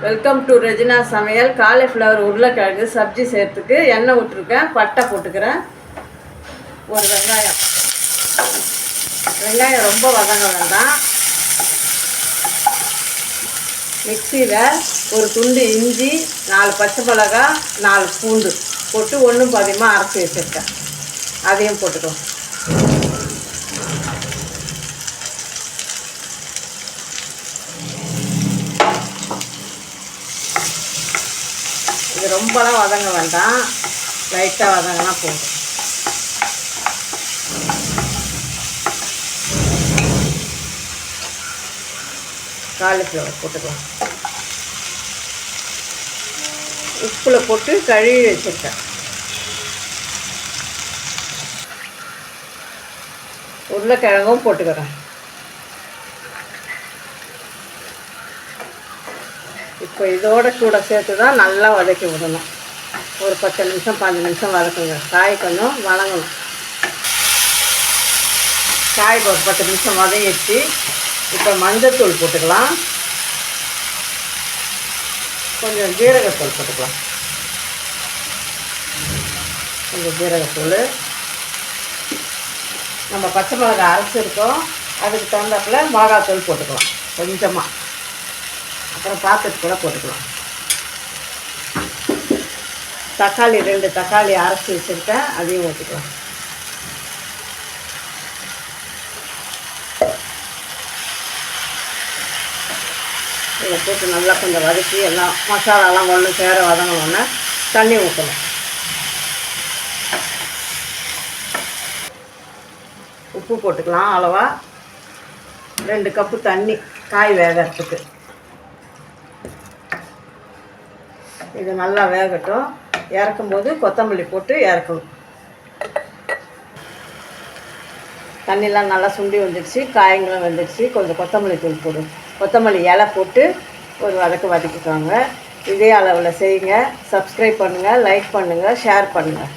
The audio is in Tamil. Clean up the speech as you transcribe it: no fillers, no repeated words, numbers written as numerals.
வெல்கம் டு ரெஜினா சமையல். காலிஃப்ளவர் உருளைக்கிழங்கு சப்ஜி சேர்த்துக்கு எண்ணெய் விட்டுருக்கேன், பட்டை போட்டுக்கிறேன், ஒரு வெங்காயம். வெங்காயம் ரொம்ப வதங்க வேண்டாம். மிக்சியில் ஒரு துண்டு இஞ்சி, 4 பச்சை மிளகாய், 4 பூண்டு போட்டு ஒன்றும் பாதியமாக அரைச்சி வச்சுருக்கேன். அதையும் போட்டுக்கலாம். இது ரொம்பலாம் வதங்க வேண்டாம், லைட்டாக வதங்கினா போதும். காலிஃப்ளவர் போட்டுக்கலாம். உப்பில் போட்டு கழுவி வச்சுருக்கேன். உருளைக்கிழங்கும் போட்டுக்கிறேன். இப்போ இதோட கூட சேர்த்து தான் நல்லா வதக்கி விடணும். ஒரு 10 நிமிஷம் 15 நிமிஷம் வதக்குங்க. காய் கொஞ்சம் வதங்கணும். காய் ஒரு 10 நிமிஷம் வதங்கிடுச்சு. இப்போ மஞ்சத்தூள் போட்டுக்கலாம், கொஞ்சம் ஜீரகத்தூள் போட்டுக்கலாம். கொஞ்சம் ஜீரகத்தூள், நம்ம பச்சை மிளகாய் அரைச்சிருக்கோம், அதுக்கு தகுந்தாப்புல மிளகாத்தூள் போட்டுக்கலாம் கொஞ்சமாக. அப்புறம் பார்த்துட்டு கூட போட்டுக்கலாம். தக்காளி 2 தக்காளி அரைச்சி வச்சுருக்கேன், அதையும் ஊற்றிக்கலாம். இதை போட்டு நல்லா கொஞ்சம் வதக்கி எல்லாம் மசாலாலாம் ஒன்று சேர வதங்கணுன்னா தண்ணி ஊற்றணும். உப்பு போட்டுக்கலாம் அளவா. 2 கப்பு தண்ணி காய் வேகிறதுக்கு. இது நல்லா வேகட்டும். இறக்கும்போது கொத்தமல்லி போட்டு இறக்கணும். தண்ணிலாம் நல்லா சுண்டி வந்துடுச்சு, காய்களும் வந்துடுச்சு. கொஞ்சம் கொத்தமல்லி தூள் போடும், கொத்தமல்லி இலை போட்டு ஒரு வதக்கிக்கோங்க. இதே அளவில் செய்யுங்க. சப்ஸ்கிரைப் பண்ணுங்கள், லைக் பண்ணுங்கள், ஷேர் பண்ணுங்கள்.